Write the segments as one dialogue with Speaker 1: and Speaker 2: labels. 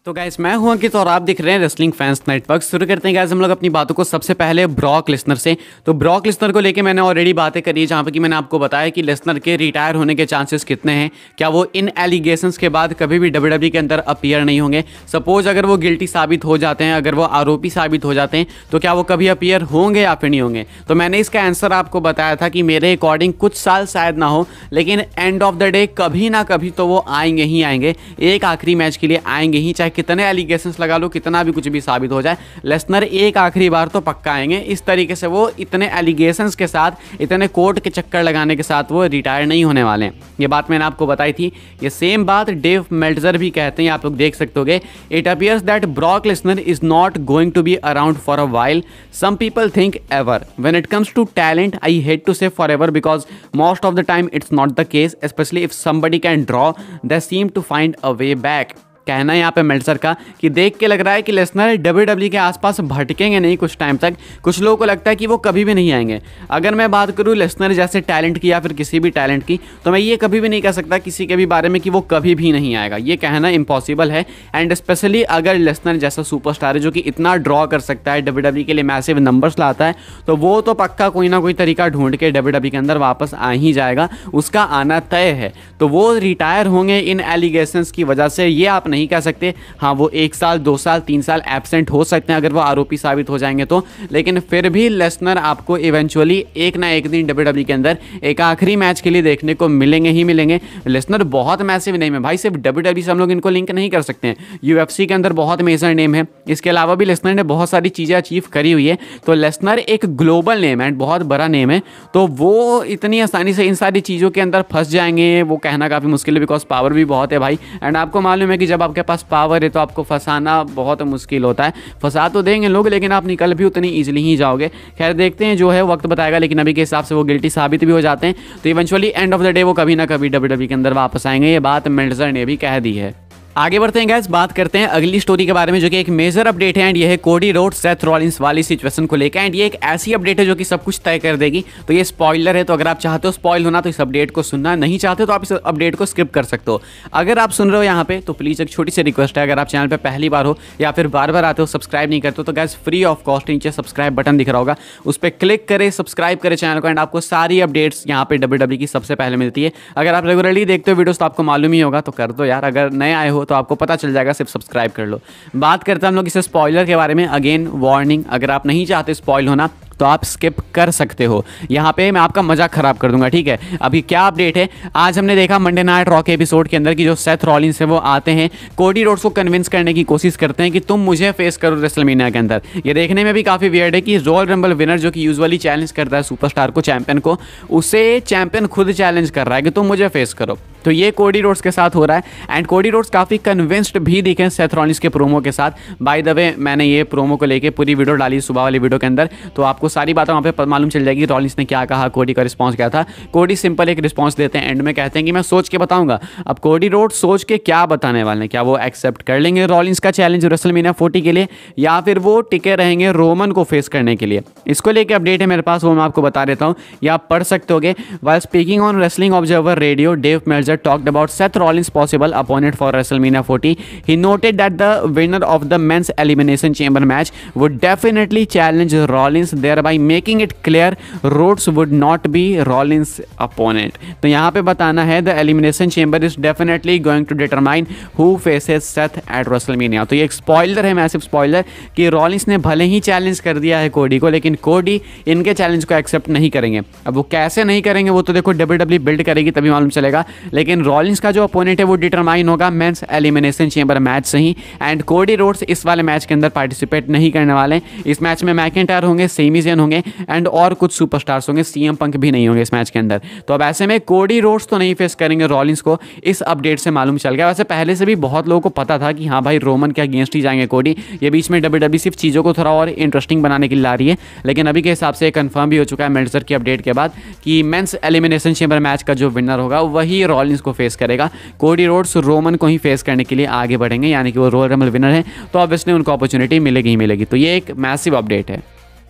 Speaker 1: तो गाइस मैं हूं अंकित और आप दिख रहे हैं रेसलिंग फैंस नेटवर्क। शुरू करते हैं गाइस हम लोग अपनी बातों को सबसे पहले ब्रॉक लेसनर से। तो ब्रॉक लेसनर को लेके मैंने ऑलरेडी बातें करी है, जहां पर कि मैंने आपको बताया कि लेसनर के रिटायर होने के चांसेस कितने हैं, क्या वो इन एलिगेशंस के बाद कभी भी डब्ल्यूडब्ल्यूई के अंदर अपीयर नहीं होंगे। सपोज अगर वो गिल्टी साबित हो जाते हैं, अगर वो आरोपी साबित हो जाते हैं, तो क्या वो कभी अपीयर होंगे या फिर नहीं होंगे। तो मैंने इसका आंसर आपको बताया था कि मेरे अकॉर्डिंग कुछ साल शायद ना हो, लेकिन एंड ऑफ द डे कभी ना कभी तो वो आएंगे ही आएंगे, एक आखिरी मैच के लिए आएंगे ही, चाहे कितने एलिगेशन लगा लो, कितना भी कुछ भी साबित हो जाए, लेसनर एक आखिरी बार तो पक्का आएंगे। इस तरीके से वो इतने एलिगेशंस के साथ, इतने कोर्ट के चक्कर लगाने के साथ वो रिटायर नहीं होने वाले हैं। ये बात मैंने आपको बताई थी। ये सेम बात डेव मेल्ट्जर भी कहते हैं, आप लोग देख सकते होगे। It appears that Brock Lesnar is not going to be around for a while, some people think ever. When it comes to talent I hate to say forever because most of the time it's not the case, specially if somebody can draw they seem to find a way back. कहना है यहाँ पे मेल्ट्जर का कि देख के लग रहा है कि लेसनर डब्ल्यूडब्ल्यूई के आसपास भटकेंगे नहीं कुछ टाइम तक। कुछ लोगों को लगता है कि वो कभी भी नहीं आएंगे। अगर मैं बात करूँ लेसनर जैसे टैलेंट की या फिर किसी भी टैलेंट की, तो मैं ये कभी भी नहीं कह सकता किसी के भी बारे में कि वो कभी भी नहीं आएगा। ये कहना इम्पॉसिबल है। एंड स्पेशली अगर लेसनर जैसा सुपरस्टार है जो कि इतना ड्रॉ कर सकता है, डब्ल्यूडब्ल्यूई के लिए मैसिव नंबर्स लाता है, तो वो तो पक्का कोई ना कोई तरीका ढूंढ के डब्ल्यूडब्ल्यूई के अंदर वापस आ ही जाएगा। उसका आना तय है। तो वो रिटायर होंगे इन एलिगेशंस की वजह से, ये आप नहीं कह सकते। हाँ, वो 1 साल 2 साल 3 साल एब्सेंट हो सकते हैं अगर वो आरोपी साबित हो जाएंगे तो, लेकिन फिर भी लेसनर आपको इवेंचुअली एक ना एक दिन डब्ल्यूडब्ल्यूई के अंदर एक आखिरी मैच के लिए देखने को मिलेंगे ही मिलेंगे। लेसनर बहुत मैसिव नेम है भाई, सिर्फ डब्ल्यूडब्ल्यूई से हम लोग इनको लिंक नहीं कर सकते हैं। यूएफसी के अंदर बहुत मेजर नेम है। इसके अलावा भी लेसनर ने बहुत सारी चीज़ें अचीव करी हुई है। तो लेसनर एक ग्लोबल नेम है, बहुत बड़ा नेम है। तो वो इतनी आसानी से इन सारी चीज़ों के अंदर फंस जाएंगे वो कहना काफ़ी मुश्किल है, बिकॉज पावर भी बहुत है भाई। एंड आपको मालूम है कि जब आपके पास पावर है तो आपको फंसाना बहुत मुश्किल होता है। फंसा तो देंगे लोग, लेकिन आप निकल भी उतनी ईजिली ही जाओगे। खैर देखते हैं, जो है वक्त बताएगा। लेकिन अभी के हिसाब से वो गिल्टी साबित भी हो जाते हैं तो eventually end of the day वो कभी ना कभी डब्ल्यूडब्ल्यूई के अंदर वापस आएंगे। ये बात मेल्ट्जर ने भी कह दी है। आगे बढ़ते हैं गाइस, बात करते हैं अगली स्टोरी के बारे में, जो कि एक मेजर अपडेट है। एंड ये है कोडी रोड्स सेथ रॉलिंस वाली सिचुएशन को लेकर। एंड ये एक ऐसी अपडेट है जो कि सब कुछ तय कर देगी। तो ये स्पॉइलर है, तो अगर आप चाहते हो स्पॉइल होना तो इस अपडेट को सुनना, नहीं चाहते तो आप इस अपडेट को स्किप कर सकते हो। अगर आप सुन रहे हो यहाँ पे तो प्लीज़ एक छोटी सी रिक्वेस्ट है, अगर आप चैनल पर पहली बार हो या फिर बार बार आते हो सब्सक्राइब नहीं करते हो, तो गाइस फ्री ऑफ कॉस्ट नीचे सब्सक्राइब बटन दिख रहा होगा, उस पर क्लिक करें, सब्सक्राइब करें चैनल को। एंड आपको सारी अपडेट्स यहाँ पे डब्ल्यूडब्ल्यूई की सबसे पहले मिलती है। अगर आप रेगुलरली देखते हो वीडियोस तो आपको मालूम ही होगा, तो कर दो यार। अगर नए आए हो तो आपको पता चल जाएगा, सिर्फ सब्सक्राइब कर लो। बात करते हैं हम लोग इस स्पॉइलर के बारे में। अगेन वार्निंग, अगर आप नहीं चाहते स्पॉइल होना तो आप स्किप कर सकते हो। यहाँ पे मैं आपका मजाक खराब कर दूंगा, ठीक है। अभी क्या अपडेट है, आज हमने देखा मंडे नाइट रॉ के एपिसोड के अंदर कि जो सेथ रॉलिंस है वो आते हैं, कोडी रोड्स को कन्विंस करने की कोशिश करते हैं कि तुम मुझे फेस करो रेसलमेनिया के अंदर। ये देखने में भी काफी वियर्ड है कि रॉयल रंबल विनर जो कि यूजुअली चैलेंज करता है सुपरस्टार को, चैंपियन को, उसे चैंपियन खुद चैलेंज कर रहा है कि तुम मुझे फेस करो। तो ये कोडी रोड्स के साथ हो रहा है। एंड कोडी रोड्स काफ़ी कन्विंस्ड भी दिखे सेथ रॉलिंस के प्रोमो के साथ। बाय द वे मैंने ये प्रोमो को लेके पूरी वीडियो डाली सुबह वाली वीडियो के अंदर, तो आपको सारी बातें वहाँ पे मालूम चल जाएगी। रॉलिंस ने क्या कहा, कोडी का रिस्पॉन्स क्या था। कोडी सिंपल एक रिस्पॉन्स देते हैं, एंड में कहते हैं कि मैं सोच के बताऊंगा। अब कोडी रोड्स सोच के क्या बताने वाले हैं, क्या वो एक्सेप्ट कर लेंगे रॉलिंस का चैलेंज रेसलमेनिया 40 के लिए, या फिर वो टिके रहेंगे रोमन को फेस करने के लिए। इसको लेके अपडेट है मेरे पास, वो मैं आपको बता देता हूँ, या आप पढ़ सकते होगे। While speaking on Wrestling Observer Radio, Dave Meltzer talked about Seth Rollins' possible opponent for WrestleMania 40. He noted that the winner of the men's elimination chamber match would definitely challenge Rollins, thereby making it clear Rhodes would not be Rollins' opponent. तो यहाँ पे बताना है the elimination chamber is definitely going to determine who faces Seth at WrestleMania. तो ये एक spoiler है, massive spoiler, कि Rollins ने भले ही चैलेंज कर दिया है कोडी को, लेकिन कोडी इनके चैलेंज को एक्सेप्ट नहीं करेंगे। अब वो कैसे नहीं करेंगे वो तो देखो WWE बिल्ड करेगी तभी मालूम चलेगा। लेकिन Rollins का जो अपोनेंट है वो डिटरमाइन होगा मेंस एलिमिनेशन चेंबर मैच से ही। एंड कोडी रोड्स इस वाले मैच के अंदर पार्टिसिपेट नहीं करने वाले। इस मैच में मैकिंटायर होंगे, सेमी ज़ेन होंगे, एंड और कुछ सुपरस्टार्स होंगे। सीएम पंक भी नहीं होंगे इस मैच के अंदर। तो अब ऐसे में कोडी रोड्स तो नहीं फेस करेंगे रॉलिंस को, इस अपडेट से मालूम चल गया। वैसे पहले से भी बहुत लोगों को पता था कि हाँ भाई रोमन के अगेंस्ट ही जाएंगे कोडी। ये बीच में डब्ल्यूडब्ल्यूई सिर्फ चीज़ों को थोड़ा और इंटरेस्टिंग बनाने के लिए ला रही है, लेकिन अभी के हिसाब से कंफर्म भी हो चुका है मेल्ट्जर की अपडेट के बाद कि मेंस एलिमिनेशन चेंबर मैच का जो विनर होगा वही रॉलिंस को फेस करेगा। कोडी रोड्स रोमन को ही फेस करने के लिए आगे बढ़ेंगे, यानी कि वो रॉयल रंबल विनर है, तो ऑब्वियसली उनको अपॉर्चुनिटी मिलेगी ही मिलेगी। तो ये एक मैसिव अपडेट है।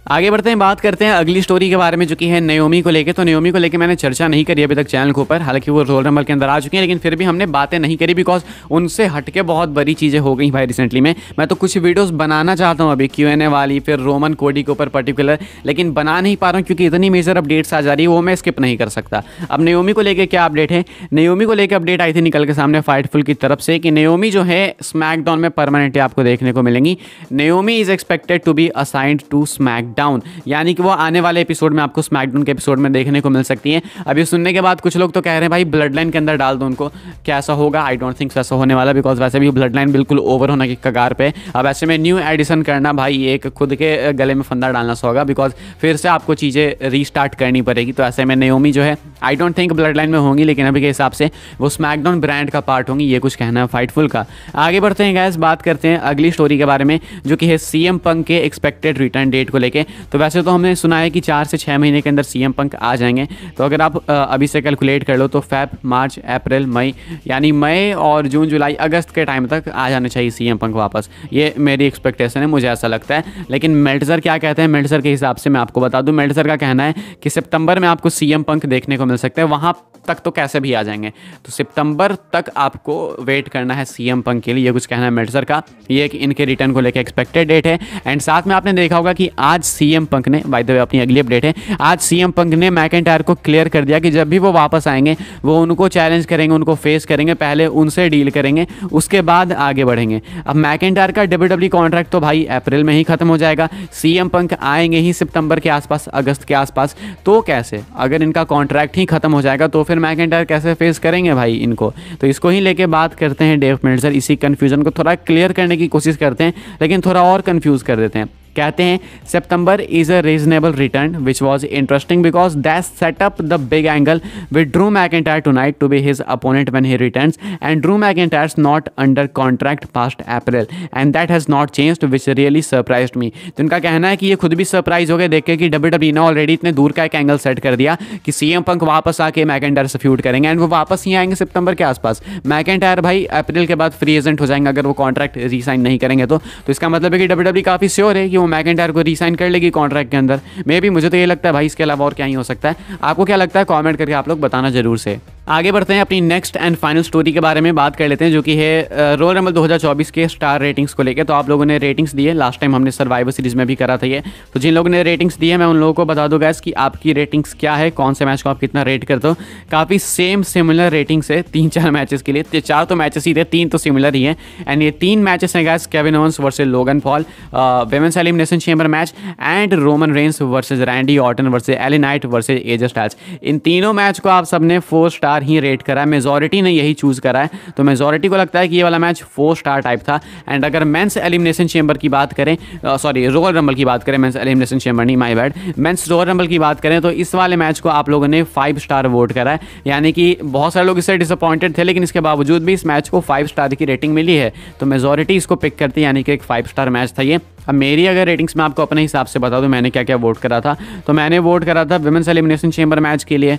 Speaker 1: आगे बढ़ते हैं, बात करते हैं अगली स्टोरी के बारे में जो कि है नाओमी को लेके। तो नाओमी को लेके मैंने चर्चा नहीं करी अभी तक चैनल के ऊपर, हालांकि वो रोयल रंबल के अंदर आ चुकी हैं, लेकिन फिर भी हमने बातें नहीं करी बिकॉज उनसे हटके बहुत बड़ी चीज़ें हो गई भाई रिसेंटली में। मैं तो कुछ वीडियोस बनाना चाहता हूँ अभी Q&A वाली, फिर रोमन कोडी के ऊपर पर्टिकुलर, लेकिन बना नहीं पा रहा हूँ क्योंकि इतनी मेजर अपडेट्स आ जा रही है, वो मैं स्किप नहीं कर सकता। अब नाओमी को लेकर क्या अपडेट है? नाओमी को लेकर अपडेट आई थी निकल के सामने फाइटफुल की तरफ से कि नाओमी जो है स्मैकडाउन में परमानेंटली आपको देखने को मिलेंगी। Naomi is expected to be assigned to SmackDown, यानी कि वो आने वाले एपिसोड में आपको स्मैकडाउन के एपिसोड में देखने को मिल सकती हैं। अभी सुनने के बाद कुछ लोग तो कह रहे हैं भाई ब्लड लाइन के अंदर डाल दो उनको, क्या ऐसा होगा? आई डोंट थिंक वैसा होने वाला, बिकॉज वैसे भी ब्लड लाइन बिल्कुल ओवर होने की कगार पे। अब ऐसे में न्यू एडिशन करना भाई एक खुद के गले में फंदा डालना सा होगा, बिकॉज फिर से आपको चीज़ें रीस्टार्ट करनी पड़ेगी। तो ऐसे में नाओमी जो है I don't think blood line में होंगी, लेकिन अभी के हिसाब से वो स्मैकडाउन ब्रांड का पार्ट होंगी, ये कुछ कहना है फाइटफुल का। आगे बढ़ते हैं गाइस, बात करते हैं अगली स्टोरी के बारे में जो कि है CM पंक के एक्सपेक्टेड रिटर्न डेट को लेके। तो वैसे तो हमने सुना है कि 4 से 6 महीने के अंदर CM पंक आ जाएंगे। तो अगर आप अभी से कैलकुलेट कर लो तो फेब, मार्च, अप्रैल, मई, यानी मई और जून, जुलाई, अगस्त के टाइम तक आ जाने चाहिए CM पंक वापस। ये मेरी एक्सपेक्टेशन है, मुझे ऐसा लगता है। लेकिन मेल्टजर क्या कहते हैं, मेल्टजर के हिसाब से मैं आपको बता दूं, मेल्टजर का कहना है कि सितंबर में आपको CM पंक देखने को मिल सकते हैं। वहाँ तक तो कैसे भी आ जाएंगे, तो सितंबर तक आपको वेट करना है CM पंक के लिए, ये कुछ कहना है मेल्टजर का। ये कि इनके रिटर्न को लेकर एक्सपेक्टेड डेट है। एंड साथ में आपने देखा होगा कि आज CM पंक ने, बाय द वे अपनी अगली अपडेट है, आज CM पंक ने मैकेंटायर को क्लियर कर दिया कि जब भी वो वापस आएंगे वो उनको चैलेंज करेंगे, उनको फेस करेंगे, पहले उनसे डील करेंगे, उसके बाद आगे बढ़ेंगे। अब मैकेंटायर का WWE कॉन्ट्रैक्ट तो भाई अप्रैल में ही खत्म हो जाएगा, CM पंक आएंगे ही सितंबर के आसपास, अगस्त के आसपास। तो कैसे, अगर इनका कॉन्ट्रैक्ट ही खत्म हो जाएगा तो फिर मैकेंटायर कैसे फेस करेंगे भाई इनको? तो इसको ही लेके बात करते हैं डेव मेल्टजर, इसी कन्फ्यूजन को थोड़ा क्लियर करने की कोशिश करते हैं, लेकिन थोड़ा और कन्फ्यूज कर देते हैं। कहते हैं September is a reasonable return which was interesting because that set up the big angle with Drew McIntyre tonight to be his opponent when he returns and Drew McIntyre's not under contract past April and that has not changed which really surprised me. तो उनका कहना है कि ये खुद भी surprise हो गए देख के कि WWE ने ऑलरेडी इतने दूर का एक एंगल सेट कर दिया कि CM पंक वापस आके मैकेंटायर से फ्यूड करेंगे एंड वो वापस ही आएंगे सितंबर के आसपास। मैकेंटायर भाई अप्रैल के बाद फ्री एजेंट हो जाएंगे अगर वो कॉन्ट्रैक्ट रीसाइन नहीं करेंगे तो इसका मतलब है कि WWE काफ़ी श्योर है कि वो मैकेंटायर को रीसाइन कर लेगी कॉन्ट्रैक्ट के अंदर। मे भी, मुझे तो ये लगता है भाई, इसके अलावा और क्या ही हो सकता है। आपको क्या लगता है कमेंट करके आप लोग बताना जरूर से। आगे बढ़ते हैं, अपनी नेक्स्ट एंड फाइनल स्टोरी के बारे में बात कर लेते हैं जो कि है रोयल रंबल 2024 के स्टार रेटिंग्स को लेकर। तो आप लोगों ने रेटिंग्स दिए, लास्ट टाइम हमने सर्वाइवर सीरीज में भी करा था ये। तो जिन लोगों ने रेटिंग्स दिए मैं उन लोगों को बता दूं गाइस कि आपकी रेटिंग्स क्या है, कौन से मैच को आप कितना रेट करते हो। काफ़ी सिमिलर रेटिंग्स है 3-4 मैचेस के लिए। 4 तो मैचेस ही थे, 3 तो सिमिलर ही है। एंड ये 3 मैचेस हैं guys, Kevin Owens versus Logan Paul women's elimination chamber match, and Roman Reigns versus Randy Orton versus LA Knight versus AJ Styles. इन तीनों मैच को आप सबने 4 स्टार ही रेट करा है, मेजॉरिटी ने यही चूज करा है। तो मेजॉरिटी को लगता है कि ये वाला मैच 4 स्टार टाइप था। एंड अगर मेंस एलिमिनेशन चेंबर की बात करें, सॉरी रोयल रंबल की बात करें, मेंस एलिमिनेशन चेंबर नहीं, my bad, men's Royal Rumble की बात करें तो इस वाले मैच को आप लोगों ने 5 स्टार वोट करा है। यानी कि बहुत सारे लोग इससे डिसअपॉइंटेड थे, लेकिन इसके बावजूद भी इस मैच को 5 स्टार की रेटिंग मिली है। तो मेजॉरिटी इसको पिक करती है, यानी कि एक 5 स्टार मैच था ये। अब मेरी अगर रेटिंग्स में आपको अपने हिसाब से बता दूं मैंने क्या क्या वोट करा था, तो मैंने वोट करा था विमेंस एलिमिनेशन चेंबर मैच के लिए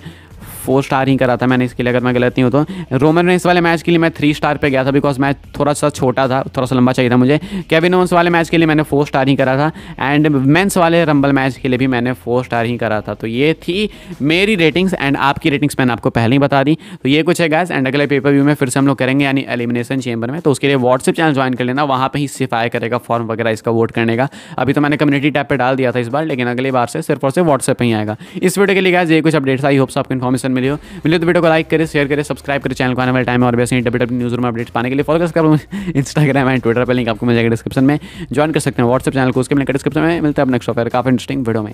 Speaker 1: 4 स्टार ही करा था मैंने इसके लिए, अगर मैं गलत नहीं हूँ तो। रोमन रेंस वाले मैच के लिए मैं 3 स्टार पे गया था बिकॉज मैच थोड़ा सा छोटा था, थोड़ा सा लंबा चाहिए था मुझे। केविन ओवंस वाले मैच के लिए मैंने 4 स्टार ही करा था। एंड मेंस वाले रंबल मैच के लिए भी मैंने 4 स्टार ही करा था। तो ये थी मेरी रेटिंग्स एंड आपकी रेटिंग्स मैंने आपको पहले ही बता दी। तो ये कुछ है गाइस। एंड अगले पेपर व्यू में फिर से हम लोग करेंगे, यानी एलिमिनेशन चेंबर में। तो उसके लिए व्हाट्सएप चैनल ज्वाइन कर लेना, वहाँ पर ही सिफाई करेगा फॉर्म वगैरह इसका वोट करने का। अभी तो मैंने कम्युनिटी टैब पे डाल दिया था इस बार, लेकिन अगली बार से सिर्फ और सिर्फ व्हाट्सएप पे ही आएगा। इस वीडियो के लिए गाइस ये कुछ अपडेट्स, आई होप आपको इन्फॉर्मेशन मिली हो। तो वीडियो को लाइक करें, शेयर करें, सब्सक्राइब करें चैनल को आने वाले टाइम में। और वैसे ही WWE न्यूज़ रूम अपडेट्स पाने के लिए फॉलो कर इंस्टाग्राम एंड ट्विटर पर, लिंक आपको मिल जाएगा डिस्क्रिप्शन में। ज्वाइन कर सकते हैं व्हाट्सएप चैनल को, उसके लिंक डिस्क्रिप्शन में। मिलता है अब नेक्स्ट ऑफर काफी इंटरेस्टिंग वीडियो में।